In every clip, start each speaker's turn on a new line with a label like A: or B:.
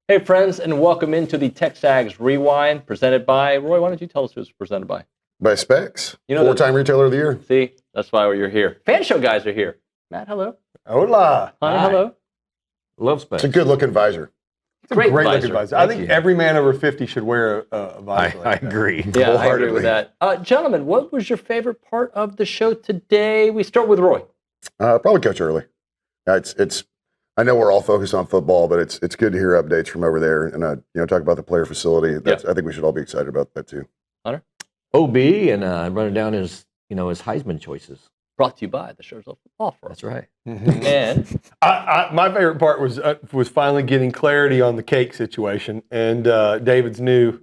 A: Hey, friends, and welcome into the TexAgs Rewind, presented by, Roy, why don't you tell us who it's presented by?
B: By Specs,
A: You know,
B: four-time retailer of the year.
A: See, that's why you're here. Fan show guys are here. Matt, hello.
C: Hola.
A: Hunter, hello.
C: Love Specs.
B: It's a good-looking visor.
C: It's a great looking visor. I think every man over 50 should wear a visor.
D: I agree.
A: Yeah, I agree with that. Gentlemen, what was your favorite part of the show today? We start with Roy.
B: Probably Coach Earley. It's. I know we're all focused on football, but it's good to hear updates from over there and talk about the player facility. I think we should all be excited about that too.
A: Hunter?
D: OB and running down his Heisman choices.
A: Brought to you by the Shirts of Football.
D: That's right.
A: And
C: my favorite part was finally getting clarity on the cake situation and David's new.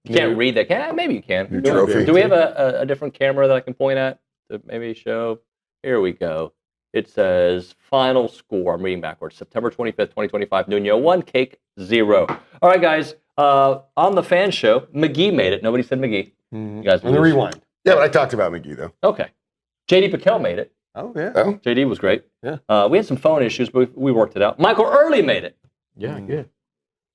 A: you can't read that. Maybe you can.
B: Your trophy.
A: Do we have a different camera that I can point at to maybe show? Here we go. It says final score. I'm reading backwards. September 25th, 2025. Nuno 1, Cake 0. All right, guys. On the fan show, McGee made it. Nobody said McGee. You guys
C: On the rewind.
B: Yeah, but I talked about McGee though.
A: Okay. JD PicKell made it.
C: Oh, yeah.
B: Oh,
A: JD was great.
C: Yeah.
A: We had some phone issues, but we worked it out. Michael Earley made it.
D: Yeah, good.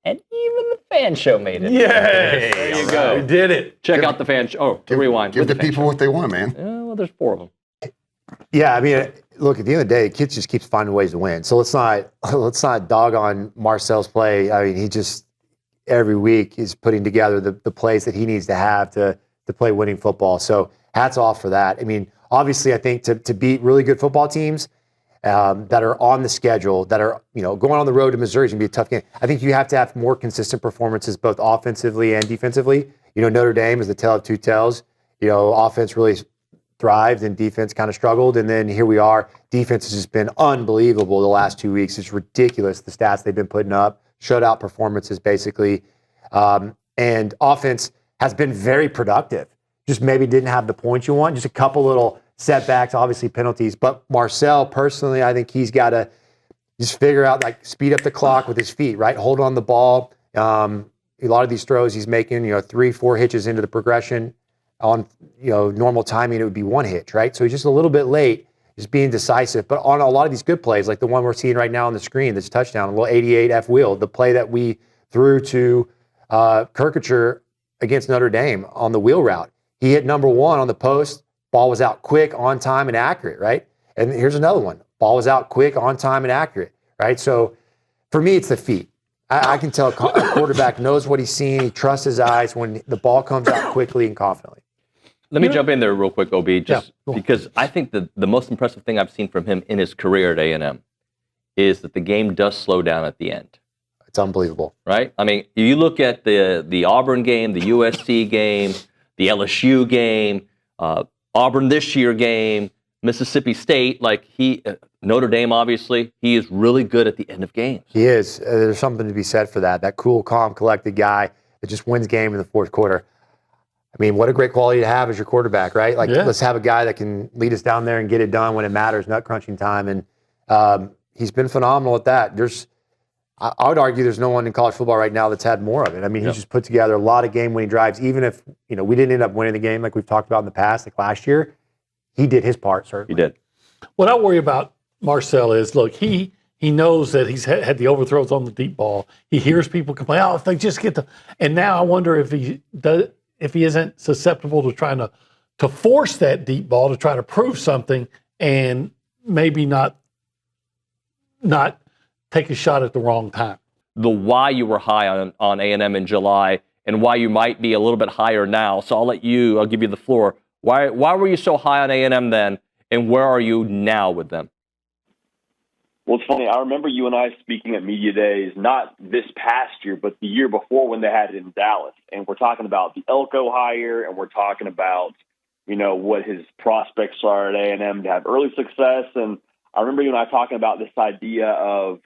A: And even the fan show made it.
C: Yes.
A: There you go.
C: We did it.
A: Check out the fan show. Oh, the rewind.
B: Give
A: with
B: the
A: fan
B: people
A: show.
B: what they want, man.
A: Yeah, well, there's 4 of them.
E: Yeah, I mean, look, at the end of the day, kids just keeps finding ways to win. So let's not dog on Marcel's play. I mean, he just every week is putting together the plays that he needs to have to play winning football. So hats off for that. I mean, obviously, I think to beat really good football teams that are on the schedule, that are going on the road to Missouri is going to be a tough game. I think you have to have more consistent performances, both offensively and defensively. Notre Dame is the tale of two tales. Offense really thrived and defense kind of struggled. And then here we are. Defense has just been unbelievable the last 2 weeks. It's ridiculous, the stats they've been putting up. Shutout performances, basically. And offense has been very productive. Just maybe didn't have the points you want. Just a couple little setbacks, obviously penalties. But Marcel, personally, I think he's got to just figure out, speed up the clock with his feet, right? Hold on the ball. A lot of these throws he's making, 3-4 hitches into the progression. On normal timing, it would be 1 hitch, right? So he's just a little bit late, just being decisive. But on a lot of these good plays, like the one we're seeing right now on the screen, this touchdown, a little 88 F wheel, the play that we threw to Kirkacher against Notre Dame on the wheel route. He hit number 1 on the post. Ball was out quick, on time, and accurate, right? And here's another one. Ball was out quick, on time, and accurate, right? So for me, it's the feet. I can tell a quarterback knows what he's seeing. He trusts his eyes when the ball comes out quickly and confidently.
A: Let me jump in there real quick, OB, because I think the most impressive thing I've seen from him in his career at A&M is that the game does slow down at the end.
E: It's unbelievable.
A: Right? I mean, you look at the Auburn game, the USC game, the LSU game, Auburn this year game, Mississippi State, Notre Dame, obviously, he is really good at the end of games.
E: He is. There's something to be said for that. That cool, calm, collected guy that just wins game in the fourth quarter. I mean, what a great quality to have as your quarterback, right? Let's have a guy that can lead us down there and get it done when it matters, nut crunching time. And he's been phenomenal at that. I would argue there's no one in college football right now that's had more of it. I mean, he's just put together a lot of game-winning drives. Even if, we didn't end up winning the game like we've talked about in the past, like last year, he did his part, certainly.
A: He did.
F: What I worry about Marcel is, look, he knows that he's had the overthrows on the deep ball. He hears people complain, if they just get the – and now I wonder if he isn't susceptible to trying to force that deep ball to try to prove something and maybe not take a shot at the wrong time.
A: The why you were high on A&M in July and why you might be a little bit higher now. So I'll give you the floor. Why were you so high on A&M then, and where are you now with them?
G: Well, it's funny. I remember you and I speaking at media days, not this past year, but the year before when they had it in Dallas. And we're talking about the Elko hire, and we're talking about, what his prospects are at A&M to have early success. And I remember you and I talking about this idea of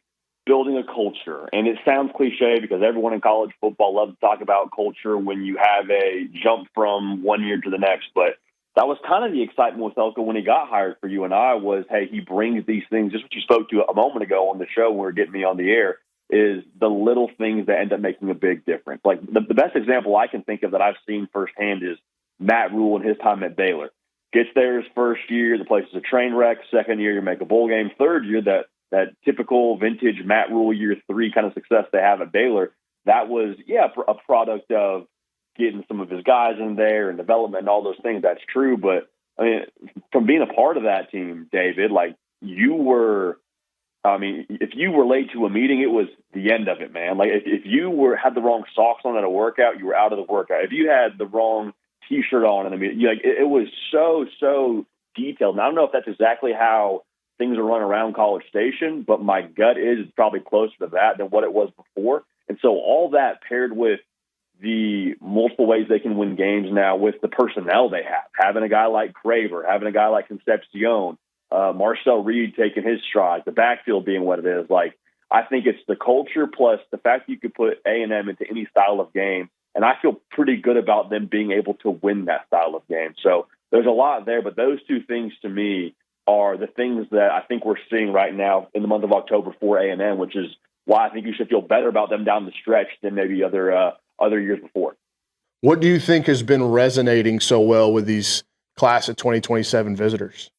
G: building a culture. And it sounds cliche because everyone in college football loves to talk about culture when you have a jump from one year to the next. But that was kind of the excitement with Elko when he got hired for you and I was, hey, he brings these things, just what you spoke to a moment ago on the show when we were getting me on the air, is the little things that end up making a big difference. Like the best example I can think of that I've seen firsthand is Matt Rule and his time at Baylor. Gets there his first year, the place is a train wreck. Second year, you make a bowl game. Third year, that typical vintage Matt Rule year 3 kind of success they have at Baylor. that was, a product of getting some of his guys in there and development and all those things. That's true. But I mean, from being a part of that team, David, like if you were late to a meeting, it was the end of it, man. Like if you had the wrong socks on at a workout, you were out of the workout. If you had the wrong T-shirt on in the meeting, it was so detailed. And I don't know if that's exactly how things are run around College Station, but my gut is it's probably closer to that than what it was before. And so all that paired with the multiple ways they can win games now with the personnel they have, having a guy like Craver, having a guy like Concepcion, Marcel Reed taking his stride, the backfield being what it is. Like, I think it's the culture plus the fact that you could put A&M into any style of game, and I feel pretty good about them being able to win that style of game. So there's a lot there, but those two things to me are the things that I think we're seeing right now in the month of October for A&M, which is why I think you should feel better about them down the stretch than maybe other years before.
H: What do you think has been resonating so well with these class of 2027 visitors?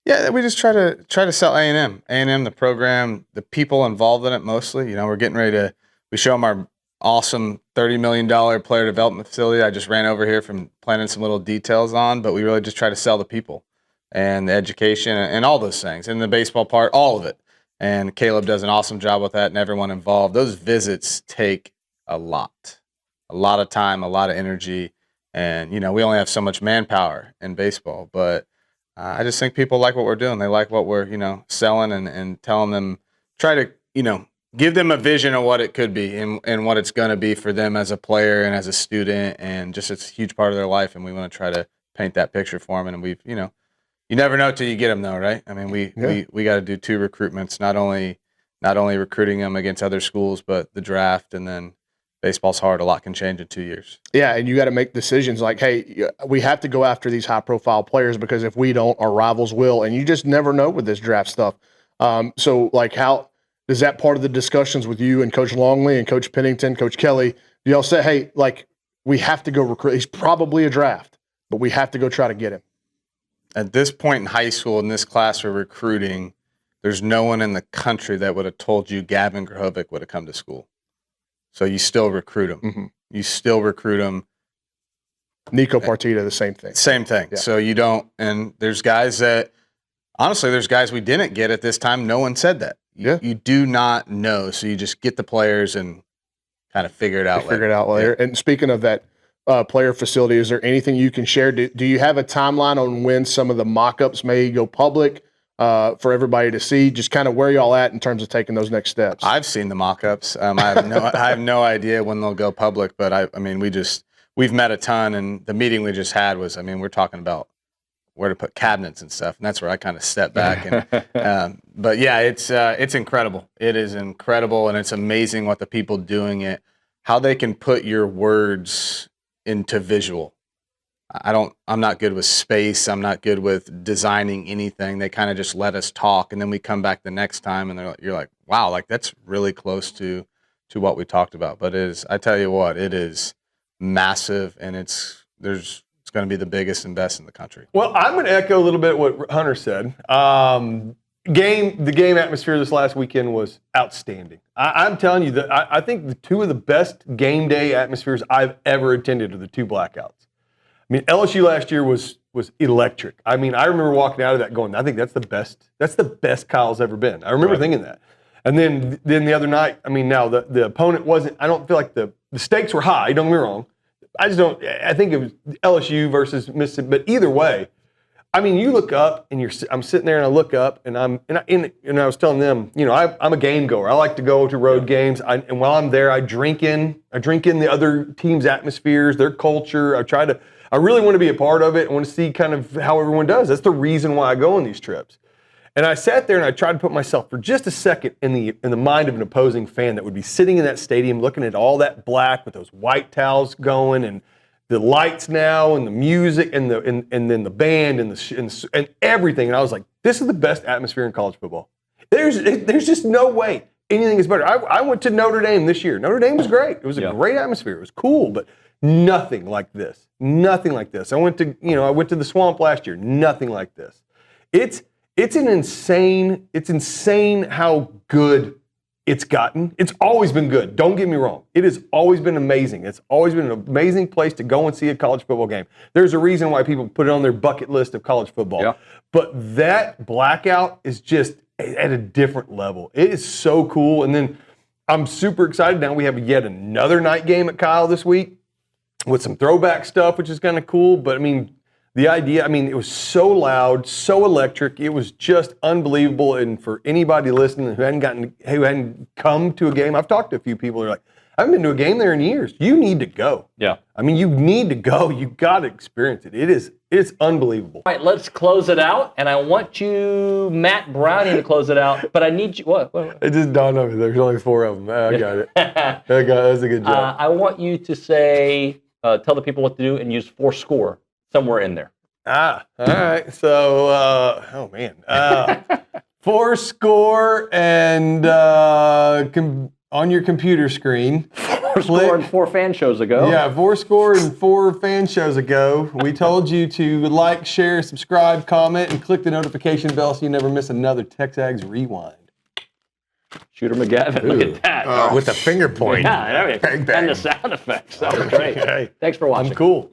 I: Yeah, we just try to sell A&M, the program, the people involved in it mostly. We're getting ready we show them our awesome $30 million player development facility. I just ran over here from planning some little details on, but we really just try to sell the people and the education and all those things, and the baseball part, all of it. And Caleb does an awesome job with that, and everyone involved. Those visits take a lot of time, a lot of energy, and we only have so much manpower in baseball. But I just think people like what we're doing. They like what we're selling and telling them. Try to give them a vision of what it could be and what it's going to be for them as a player and as a student, and just it's a huge part of their life. And we want to try to paint that picture for them. And we've you never know till you get them, though, right? I mean, we got to do 2 recruitments, not only recruiting them against other schools, but the draft, and then baseball's hard. A lot can change in 2 years.
H: Yeah, and you got to make decisions like, hey, we have to go after these high-profile players, because if we don't, our rivals will, and you just never know with this draft stuff. So, like, how is that part of the discussions with you and Coach Longley and Coach Pennington, Coach Kelly? Do y'all say, hey, like, we have to go recruit? He's probably a draft, but we have to go try to get him.
I: At this point in high school, in this class we're recruiting, there's no one in the country that would have told you Gavin Grahovic would have come to school. So you still recruit him.
H: Mm-hmm.
I: You still recruit him.
H: Nico Partita, the same thing.
I: Same thing. Yeah. So you don't, and there's guys we didn't get at this time. No one said that. You do not know. So you just get the players and kind of figure it out later.
H: Figure it out later. Yeah. And speaking of that player facility, is there anything you can share? Do you have a timeline on when some of the mock-ups may go public for everybody to see? Just kind of where y'all at in terms of taking those next steps?
I: I've seen the mock-ups. I have no idea when they'll go public, but I mean, we've met a ton, and the meeting we just had was, we're talking about where to put cabinets and stuff, and that's where I kind of stepped back. And but yeah, it's incredible. It is incredible, and it's amazing what the people doing it, how they can put your words into visual. I'm not good with space. I'm not good with designing anything. They kind of just let us talk, and then we come back the next time, and you're like, wow, like that's really close to what we talked about. But I tell you what, it is massive, and it's going to be the biggest and best in the country.
C: Well, I'm going to echo a little bit what Hunter said. The game atmosphere this last weekend was outstanding. I'm telling you that I think the 2 of the best game day atmospheres I've ever attended are the 2 blackouts. I mean, LSU last year was electric. I mean, I remember walking out of that going, I think that's the best Kyle's ever been. I remember thinking that. And then the other night, now the opponent wasn't, I don't feel like the stakes were high, don't get me wrong. I think it was LSU versus Mississippi, but either way, you look up and I'm sitting there and I look up and I was telling them, I'm a game goer. I like to go to road games. And while I'm there, I drink in the other team's atmospheres, their culture. I really want to be a part of it. I want to see kind of how everyone does. That's the reason why I go on these trips. And I sat there and I tried to put myself for just a second in the mind of an opposing fan that would be sitting in that stadium looking at all that black with those white towels going and the lights now and the music and then the band and everything. And I was like, this is the best atmosphere in college football. There's just no way anything is better. I went to Notre Dame this year. Notre Dame was great. It was a great atmosphere. It was cool, but nothing like this. Nothing like this. I went to the Swamp last year. Nothing like this. It's insane how good it's always been good. Don't get me wrong. It has always been amazing. It's always been an amazing place to go and see a college football game. There's a reason why people put it on their bucket list of college football.
A: Yeah.
C: But that blackout is just at a different level. It is so cool. And then I'm super excited now. We have yet another night game at Kyle this week with some throwback stuff, which is kind of cool. But I mean, the idea, it was so loud, so electric. It was just unbelievable. And for anybody listening who hadn't come to a game, I've talked to a few people who are like, I haven't been to a game there in years. You need to go.
A: Yeah.
C: You need to go. You got to experience it. It's unbelievable.
A: All right, let's close it out. And I want you, Matt Browning, to close it out. But I need you. What?
C: It just dawned on me. There's only 4 of them. I got it. That's a good job.
A: I want you to say, tell the people what to do and use 4 score somewhere in there.
C: All right. So, 4 score and on your computer screen.
A: 4 score and 4 fan shows ago.
C: Yeah, 4 score and 4 fan shows ago. We told you to like, share, subscribe, comment, and click the notification bell so you never miss another TexAgs Rewind.
A: Shooter McGavin, look at that.
E: With the finger point.
A: Yeah,
B: Bang, bang.
A: and the sound effects. That was great.
C: Okay.
A: Thanks for watching.
C: I'm cool.